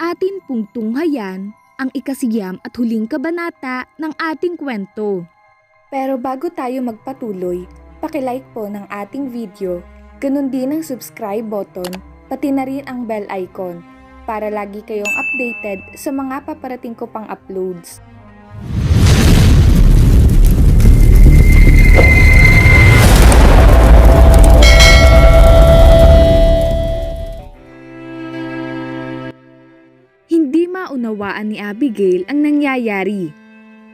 Atin pong tunghayan ang ikasiyam at huling kabanata ng ating kwento. Pero bago tayo magpatuloy, pakilike po ng ating video, ganun din ang subscribe button, pati na rin ang bell icon para lagi kayong updated sa mga paparating ko pang uploads. Hindi maunawaan ni Abigail ang nangyayari.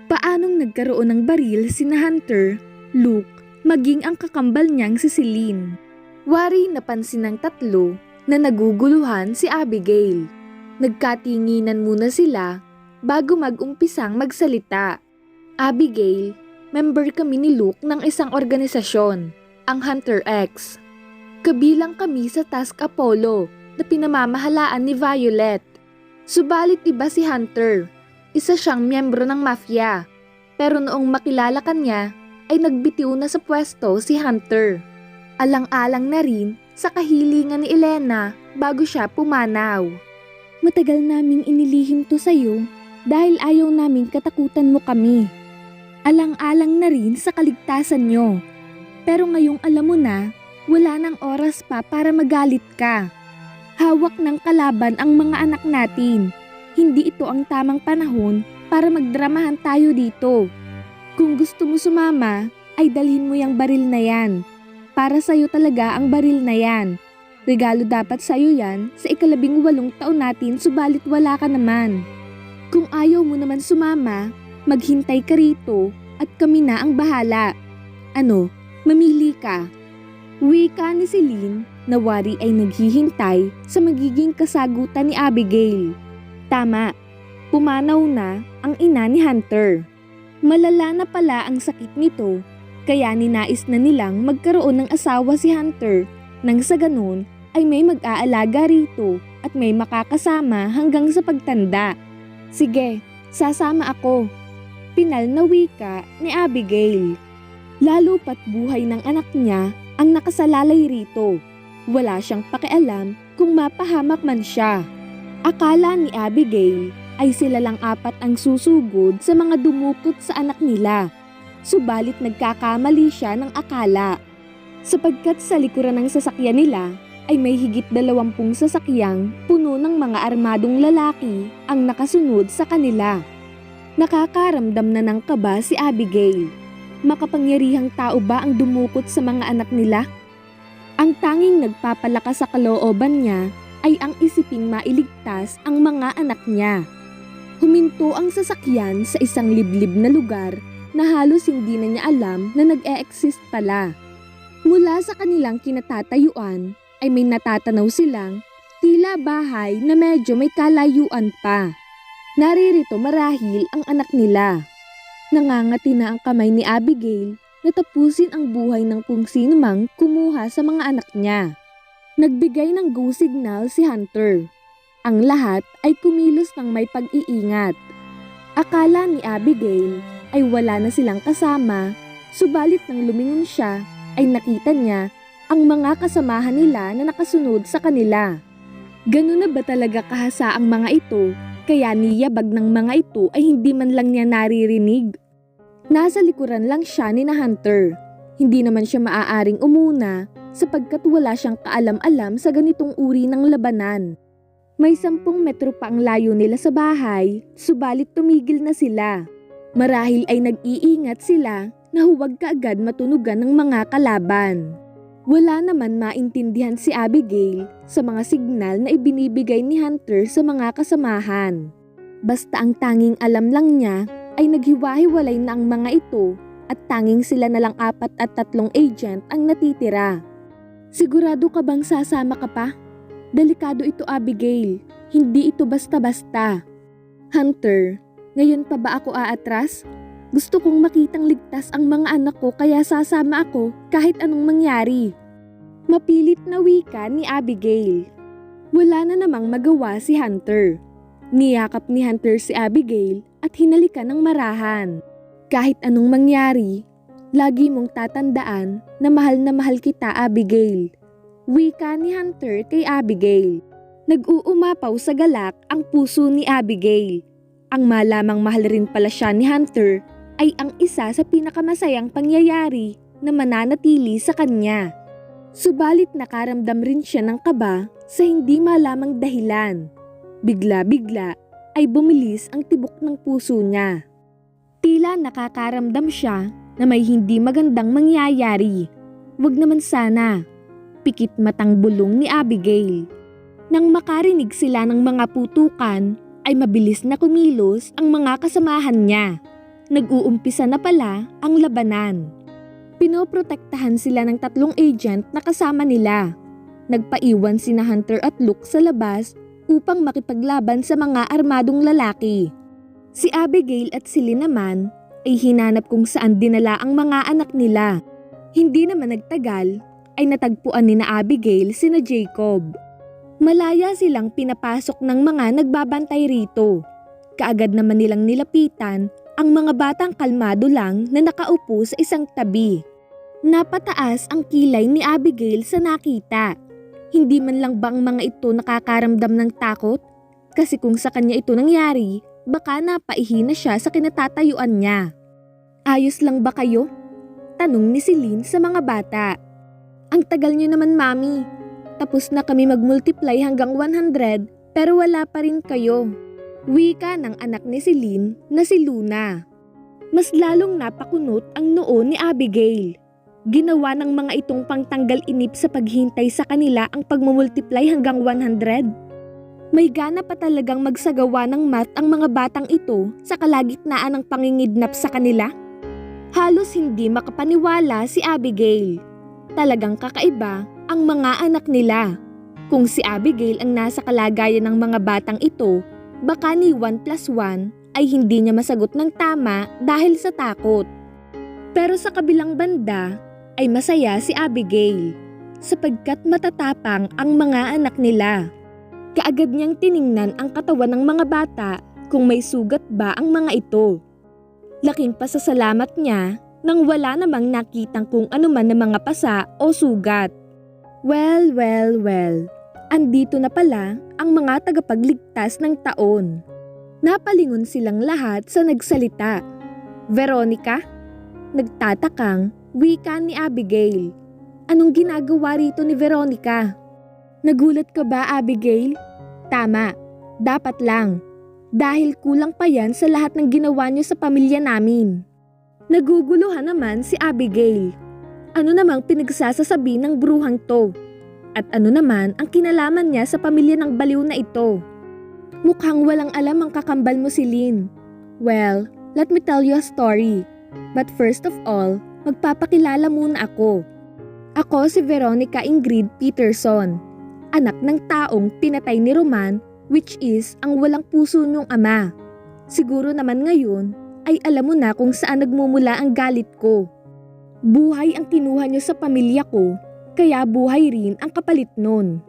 Paanong nagkaroon ng baril sina Hunter, Luke, maging ang kakambal niyang si Celine. Wari napansin ng tatlo na naguguluhan si Abigail. Nagkatinginan muna sila bago mag-umpisang magsalita. Abigail, member kami ni Luke ng isang organisasyon, ang Hunter X. Kabilang kami sa Task Apollo na pinamamahalaan ni Violet. Subalit iba si Hunter, isa siyang miyembro ng mafia, pero noong makilala kanya ay nagbitiw na sa pwesto si Hunter. Alang-alang na rin sa kahilingan ni Elena bago siya pumanaw. Matagal naming inilihim to sa'yo dahil ayaw naming katakutan mo kami. Alang-alang na rin sa kaligtasan nyo, pero ngayong alam mo na wala nang oras pa para magalit ka. Hawak ng kalaban ang mga anak natin. Hindi ito ang tamang panahon para magdramahan tayo dito. Kung gusto mo sumama, ay dalhin mo yung baril na yan. Para sa'yo talaga ang baril na yan. Regalo dapat sa'yo yan sa ika-18 taon natin, subalit wala ka naman. Kung ayaw mo naman sumama, maghintay ka rito at kami na ang bahala. Ano, mamili ka. Wika ni Celine na wari ay naghihintay sa magiging kasagutan ni Abigail. Tama, pumanaw na ang ina ni Hunter. Malala na pala ang sakit nito, kaya ninais na nilang magkaroon ng asawa si Hunter nang sa ganun ay may mag-aalaga rito at may makakasama hanggang sa pagtanda. Sige, sasama ako. Pinal na wika ni Abigail. Lalo pat buhay ng anak niya ang nakasalalay rito. Wala siyang pakialam kung mapahamak man siya. Akala ni Abigail ay sila lang apat ang susugod sa mga dumukot sa anak nila. Subalit nagkakamali siya ng akala. Sapagkat sa likuran ng sasakyan nila ay may higit 20 sasakyang puno ng mga armadong lalaki ang nakasunod sa kanila. Nakakaramdam na ng kaba si Abigail. Makapangyarihang tao ba ang dumukot sa mga anak nila? Ang tanging nagpapalakas sa kalooban niya ay ang isiping mailigtas ang mga anak niya. Huminto ang sasakyan sa isang liblib na lugar na halos hindi na niya alam na nag-e-exist pala. Mula sa kanilang kinatatayuan ay may natatanaw silang tila bahay na medyo may kalayuan pa. Naririto marahil ang anak nila. Nangangati na ang kamay ni Abigail na tapusin ang buhay ng kung sino mang kumuha sa mga anak niya. Nagbigay ng go signal si Hunter. Ang lahat ay kumilos ng may pag-iingat. Akala ni Abigail ay wala na silang kasama, subalit nang lumingon siya ay nakita niya ang mga kasamahan nila na nakasunod sa kanila. Ganun na ba talaga kahasa ang mga ito? Kaya niyabag ng mga ito ay hindi man lang niya naririnig. Nasa likuran lang siya ni na Hunter. Hindi naman siya maaaring umuna sapagkat wala siyang kaalam-alam sa ganitong uri ng labanan. May 10 metro pa ang layo nila sa bahay, subalit tumigil na sila. Marahil ay nag-iingat sila na huwag kaagad matunugan ng mga kalaban. Wala naman maintindihan si Abigail sa mga signal na ibinibigay ni Hunter sa mga kasamahan. Basta ang tanging alam lang niya ay naghiwa-hiwalay na ang mga ito at tanging sila na lang 4 at 3 agent ang natitira. Sigurado ka bang sasama ka pa? Delikado ito, Abigail. Hindi ito basta-basta. Hunter, ngayon pa ba ako aatras? Gusto kong makitang ligtas ang mga anak ko kaya sasama ako kahit anong mangyari. Mapilit na wika ni Abigail. Wala na namang magawa si Hunter. Niyakap ni Hunter si Abigail at hinalikan ng marahan. Kahit anong mangyari, lagi mong tatandaan na mahal kita, Abigail. Wika ni Hunter kay Abigail. Nag-uumapaw sa galak ang puso ni Abigail. Ang malamang mahal rin pala siya ni Hunter ay ang isa sa pinakamasayang pangyayari na mananatili sa kanya. Subalit nakaramdam rin siya ng kaba sa hindi malamang dahilan. Bigla-bigla ay bumilis ang tibok ng puso niya. Tila nakakaramdam siya na may hindi magandang mangyayari. Wag naman sana. Pikit matang bulong ni Abigail. Nang makarinig sila ng mga putukan, ay mabilis na kumilos ang mga kasamahan niya. Nag-uumpisa na pala ang labanan. Pinoprotektahan sila ng 3 agent na kasama nila. Nagpaiwan sina Hunter at Luke sa labas upang makipaglaban sa mga armadong lalaki. Si Abigail at si Lynn naman ay hinanap kung saan dinala ang mga anak nila. Hindi naman nagtagal ay natagpuan ni na Abigail sina Jacob. Malaya silang pinapasok ng mga nagbabantay rito. Kaagad naman nilang nilapitan ang mga batang kalmado lang na nakaupo sa isang tabi. Napataas ang kilay ni Abigail sa nakita. Hindi man lang ba ang mga ito nakakaramdam ng takot? Kasi kung sa kanya ito nangyari, baka napaihi na siya sa kinatatayuan niya. Ayos lang ba kayo? Tanong ni Celine sa mga bata. Ang tagal niyo naman, Mami. Tapos na kami mag-multiply hanggang 100 pero wala pa rin kayo. Wika ng anak ni Celine na si Luna. Mas lalong napakunot ang noo ni Abigail. Ginawa ng mga itong pangtanggal inip sa paghintay sa kanila ang pagmumultiply hanggang 100. May gana pa talagang magsagawa ng math ang mga batang ito sa kalagitnaan ng pangingidnap sa kanila. Halos hindi makapaniwala si Abigail. Talagang kakaiba ang mga anak nila. Kung si Abigail ang nasa kalagayan ng mga batang ito, baka ni 1 plus 1 ay hindi niya masagot ng tama dahil sa takot. Pero sa kabilang banda ay masaya si Abigail sapagkat matatapang ang mga anak nila. Kaagad niyang tiningnan ang katawan ng mga bata kung may sugat ba ang mga ito. Laking pasasalamat niya nang wala namang nakitang kung anuman na mga pasa o sugat. Well, andito na pala ang mga tagapagligtas ng taon. Napalingon silang lahat sa nagsalita. Veronica? Nagtatakang wika ni Abigail. Anong ginagawa rito ni Veronica? Nagulat ka ba, Abigail? Tama, dapat lang. Dahil kulang pa yan sa lahat ng ginawa niyo sa pamilya namin. Naguguluhan naman si Abigail. Ano namang pinagsasasabi ng bruhang to? At ano naman ang kinalaman niya sa pamilya ng baliw na ito? Mukhang walang alam ang kakambal mo si Lynn. Well, let me tell you a story. But first of all, magpapakilala muna ako. Ako si Veronica Ingrid Peterson, anak ng taong pinatay ni Roman, which is ang walang puso niyong ama. Siguro naman ngayon ay alam mo na kung saan nagmumula ang galit ko. Buhay ang kinuha niyo sa pamilya ko, kaya buhay rin ang kapalit nun.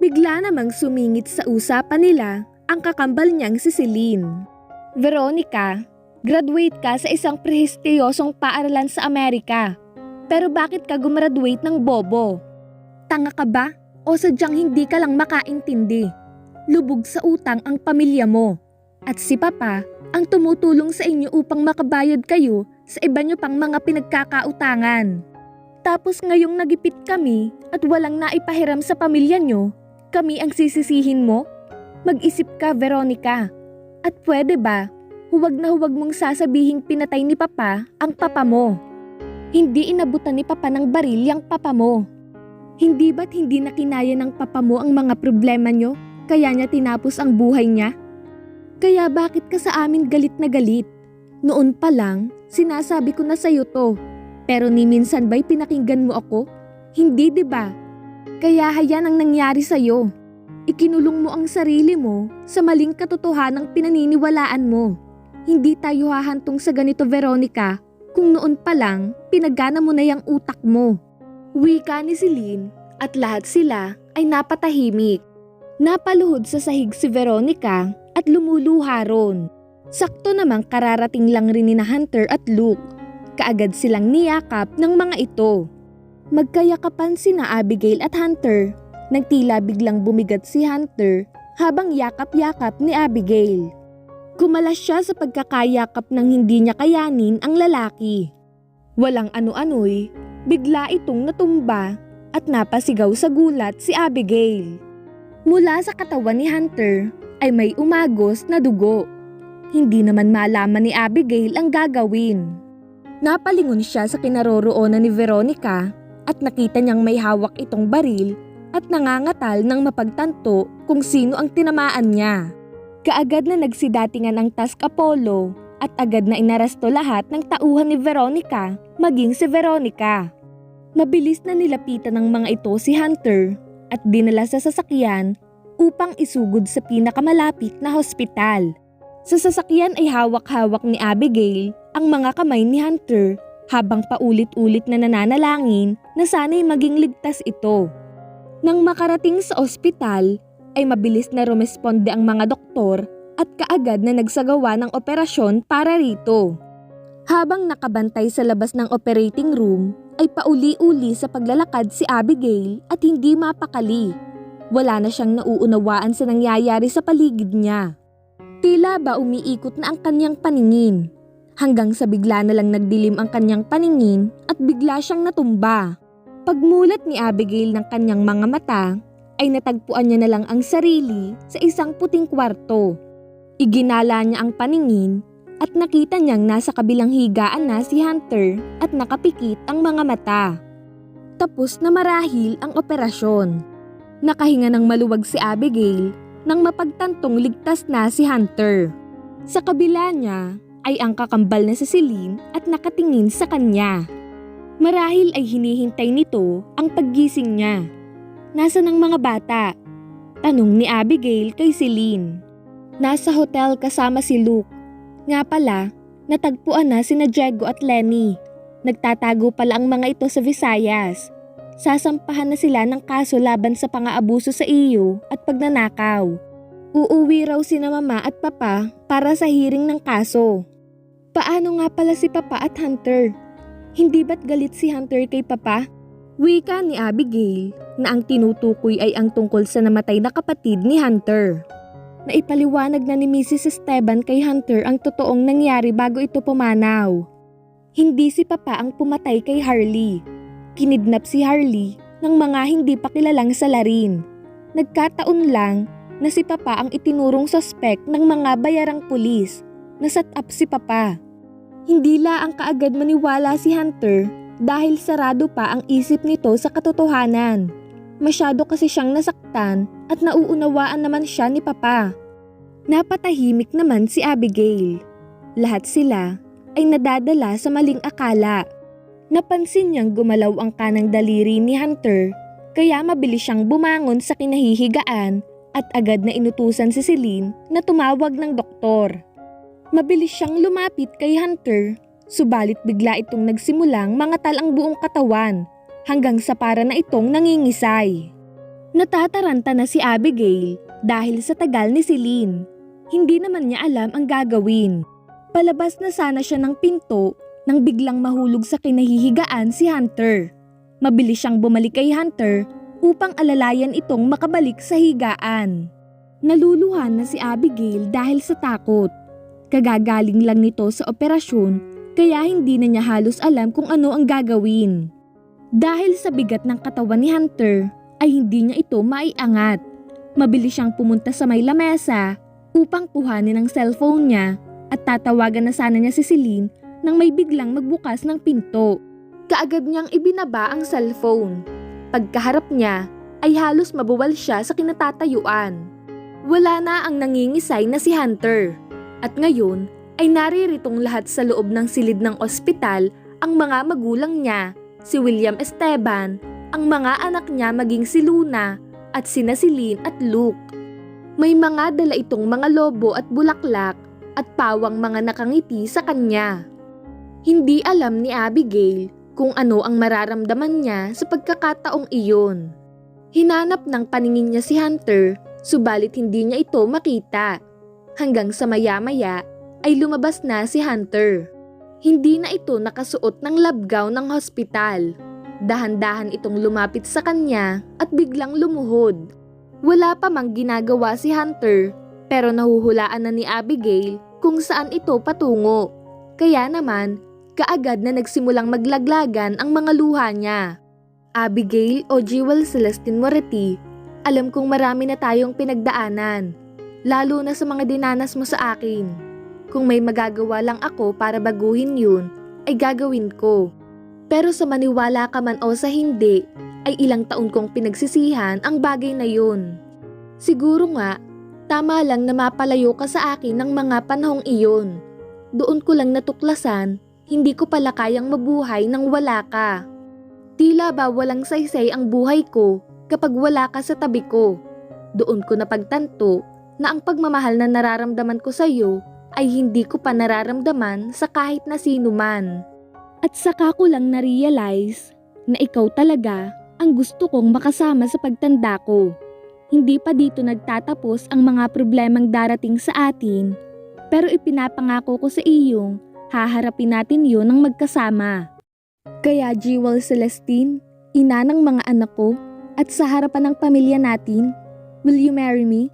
Bigla namang sumingit sa usapan nila ang kakambal niyang si Celine. Veronica, graduate ka sa isang prestiyosong paaralan sa Amerika. Pero bakit ka gumraduate ng bobo? Tanga ka ba? O sadyang hindi ka lang makaintindi? Lubog sa utang ang pamilya mo. At si Papa ang tumutulong sa inyo upang makabayad kayo sa iba nyo pang mga pinagkakautangan. Tapos ngayong nagipit kami at walang naipahiram sa pamilya nyo, kami ang sisisihin mo? Mag-isip ka, Veronica. At pwede ba, huwag na huwag mong sasabihing pinatay ni Papa ang papa mo. Hindi inabutan ni Papa ng baril yang papa mo. Hindi ba't hindi na kinaya ng papa mo ang mga problema nyo, kaya niya tinapos ang buhay niya? Kaya bakit ka sa amin galit na galit? Noon pa lang, sinasabi ko na sa'yo to. Pero ni minsan ba'y pinakinggan mo ako? Hindi, diba? Kaya hayan ang nangyari sa'yo. Ikinulong mo ang sarili mo sa maling katotohanang pinaniniwalaan mo. Hindi tayo hahantong sa ganito, Veronica, kung noon pa lang pinagana mo na yung utak mo. Wika ni Celine at lahat sila ay napatahimik. Napaluhod sa sahig si Veronica at lumuluha ron. Sakto namang kararating lang rin ni na Hunter at Luke. Kaagad silang niyakap ng mga ito. Magkayakapan sina Abigail at Hunter Nagtila biglang bumigat si Hunter habang yakap-yakap ni Abigail. Kumalas siya sa pagkakayakap ng hindi niya kayanin ang lalaki. Walang ano-ano'y, bigla itong natumba at napasigaw sa gulat si Abigail. Mula sa katawan ni Hunter ay may umagos na dugo. Hindi naman malaman ni Abigail ang gagawin. Napalingon siya sa kinaroroonan ni Veronica at nakita niyang may hawak itong baril at nangangatal ng mapagtanto kung sino ang tinamaan niya. Kaagad na nagsidatingan ang Task Apollo at agad na inaresto lahat ng tauhan ni Veronica, maging si Veronica. Mabilis na nilapitan ng mga ito si Hunter at dinala sa sasakyan upang isugod sa pinakamalapit na hospital. Sa sasakyan ay hawak-hawak ni Abigail ang mga kamay ni Hunter habang paulit-ulit na nananalangin na sana'y maging ligtas ito. Nang makarating sa ospital, ay mabilis na rumesponde ang mga doktor at kaagad na nagsagawa ng operasyon para rito. Habang nakabantay sa labas ng operating room, ay pauli-uli sa paglalakad si Abigail at hindi mapakali. Wala na siyang nauunawaan sa nangyayari sa paligid niya. Tila ba umiikot na ang kanyang paningin, hanggang sa bigla na lang nagdilim ang kanyang paningin at bigla siyang natumba. Pagmulat ni Abigail ng kanyang mga mata, ay natagpuan niya na lang ang sarili sa isang puting kwarto. Iginala niya ang paningin at nakita niyang nasa kabilang higaan na si Hunter at nakapikit ang mga mata. Tapos na marahil ang operasyon. Nakahinga ng maluwag si Abigail nang mapagtantong ligtas na si Hunter. Sa kabila niya ay ang kakambal na si Celine at nakatingin sa kanya. Marahil ay hinihintay nito ang paggising niya. Nasaan ang mga bata? Tanong ni Abigail kay Celine. Nasa hotel kasama si Luke. Nga pala, natagpuan na sina Diego at Lenny. Nagtatago pala ang mga ito sa Visayas. Sasampahan na sila ng kaso laban sa pang-aabuso sa iyo at pagnanakaw. Uuwi raw sina mama at papa para sa hearing ng kaso. Paano nga pala si papa at Hunter? Hindi ba't galit si Hunter kay papa? Wika ni Abigail na ang tinutukoy ay ang tungkol sa namatay na kapatid ni Hunter. Naipaliwanag na ni Mrs. Esteban kay Hunter ang totoong nangyari bago ito pumanaw. Hindi si papa ang pumatay kay Harley. Kinidnap si Harley ng mga hindi pa kilalang salarin. Nagkataon lang na si papa ang itinurong suspect ng mga bayarang pulis. Nasat up si papa. Hindi laang kaagad maniwala si Hunter dahil sarado pa ang isip nito sa katotohanan. Masyado kasi siyang nasaktan at nauunawaan naman siya ni papa. Napatahimik naman si Abigail. Lahat sila ay nadadala sa maling akala. Napansin niyang gumalaw ang kanang daliri ni Hunter kaya mabilis siyang bumangon sa kinahihigaan at agad na inutusan si Celine na tumawag ng doktor. Mabilis siyang lumapit kay Hunter, subalit bigla itong nagsimulang mangatal ang buong katawan hanggang sa para na itong nangingisay. Natataranta na si Abigail dahil sa tagal ni Celine. Hindi naman niya alam ang gagawin. Palabas na sana siya ng pinto nang biglang mahulog sa kinahihigaan si Hunter. Mabilis siyang bumalik kay Hunter upang alalayan itong makabalik sa higaan. Naluluhan na si Abigail dahil sa takot. Kagagaling lang nito sa operasyon kaya hindi na niya halos alam kung ano ang gagawin. Dahil sa bigat ng katawan ni Hunter ay hindi niya ito maiangat. Mabilis siyang pumunta sa may lamesa upang kuhanin ang cellphone niya at tatawagan na sana niya si Celine nang may biglang magbukas ng pinto. Kaagad niyang ibinaba ang cellphone. Pagkaharap niya ay halos mabuwal siya sa kinatatayuan. Wala na ang nangingisay na si Hunter. At ngayon ay nariritong lahat sa loob ng silid ng ospital ang mga magulang niya, si William Esteban, ang mga anak niya maging si Luna at sina Celine at Luke. May mga dala itong mga lobo at bulaklak at pawang mga nakangiti sa kanya. Hindi alam ni Abigail kung ano ang mararamdaman niya sa pagkakataong iyon. Hinanap ng paningin niya si Hunter, subalit hindi niya ito makita. Hanggang sa maya-maya ay lumabas na si Hunter. Hindi na ito nakasuot ng lab gown ng hospital. Dahan-dahan itong lumapit sa kanya at biglang lumuhod. Wala pa mang ginagawa si Hunter pero nahuhulaan na ni Abigail kung saan ito patungo. Kaya naman, kaagad na nagsimulang maglaglagan ang mga luha niya. Abigail o Jewel Celestine Moretti, alam kong marami na tayong pinagdaanan, lalo na sa mga dinanas mo sa akin. Kung may magagawa lang ako para baguhin yun, ay gagawin ko. Pero sa maniwala ka man o sa hindi, ay ilang taon kong pinagsisihan ang bagay na yun. Siguro nga, tama lang na mapalayo ka sa akin ng mga panahong iyon. Doon ko lang natuklasan, hindi ko pala kayang mabuhay nang wala ka. Tila ba walang saysay ang buhay ko kapag wala ka sa tabi ko. Doon ko napagtanto na ang pagmamahal na nararamdaman ko sa iyo ay hindi ko pa nararamdaman sa kahit na sino man. At saka ko lang na-realize na ikaw talaga ang gusto kong makasama sa pagtanda ko. Hindi pa dito nagtatapos ang mga problemang darating sa atin, pero ipinapangako ko sa iyong haharapin natin yun ng magkasama. Kaya Jewel Celestine, ina ng mga anak ko, at sa harapan ng pamilya natin, will you marry me?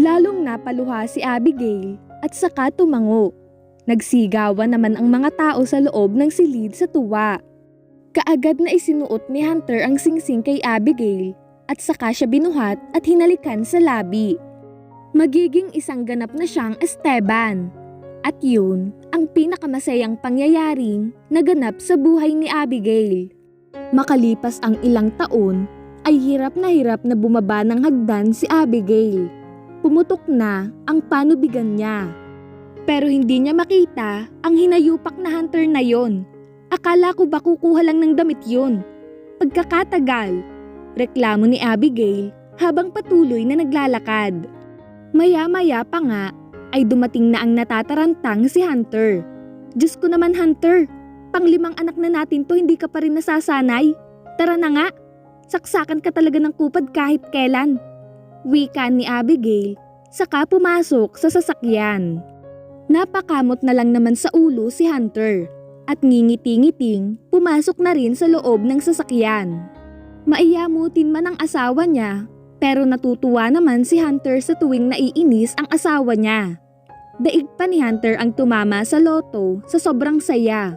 Lalong napaluha si Abigail at saka tumango. Nagsigawan naman ang mga tao sa loob ng silid sa tuwa. Kaagad na isinuot ni Hunter ang singsing kay Abigail at saka siya binuhat at hinalikan sa labi. Magiging isang ganap na siyang Esteban. At yun ang pinakamasayang pangyayaring naganap sa buhay ni Abigail. Makalipas ang ilang taon ay hirap na bumaba ng hagdan si Abigail. Pumutok na ang panubigan niya. Pero hindi niya makita ang hinayupak na Hunter na yon. Akala ko ba kukuha lang ng damit yun? Pagkakatagal, reklamo ni Abigail habang patuloy na naglalakad. Maya-maya pa nga ay dumating na ang natatarantang si Hunter. Diyos ko naman Hunter, pang-5 anak na natin to hindi ka pa rin nasasanay. Tara na nga, saksakan ka talaga ng kupad kahit kailan. Wika ni Abigail, saka pumasok sa sasakyan. Napakamot na lang naman sa ulo si Hunter at ngingiti-ngiting pumasok na rin sa loob ng sasakyan. Maiyamutin man ang asawa niya pero natutuwa naman si Hunter sa tuwing naiinis ang asawa niya. Daig pa ni Hunter ang tumama sa loto sa sobrang saya.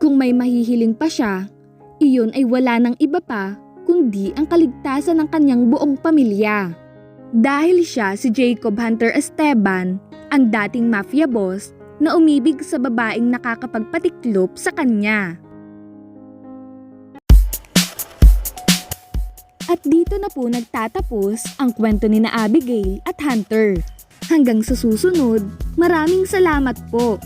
Kung may mahihiling pa siya, iyon ay wala ng iba pa kundi ang kaligtasan ng kanyang buong pamilya. Dahil siya si Jacob Hunter Esteban, ang dating mafia boss na umibig sa babaeng nakakapagpatiklop sa kanya. At dito na po nagtatapos ang kwento ni na Abigail at Hunter. Hanggang sa susunod, maraming salamat po.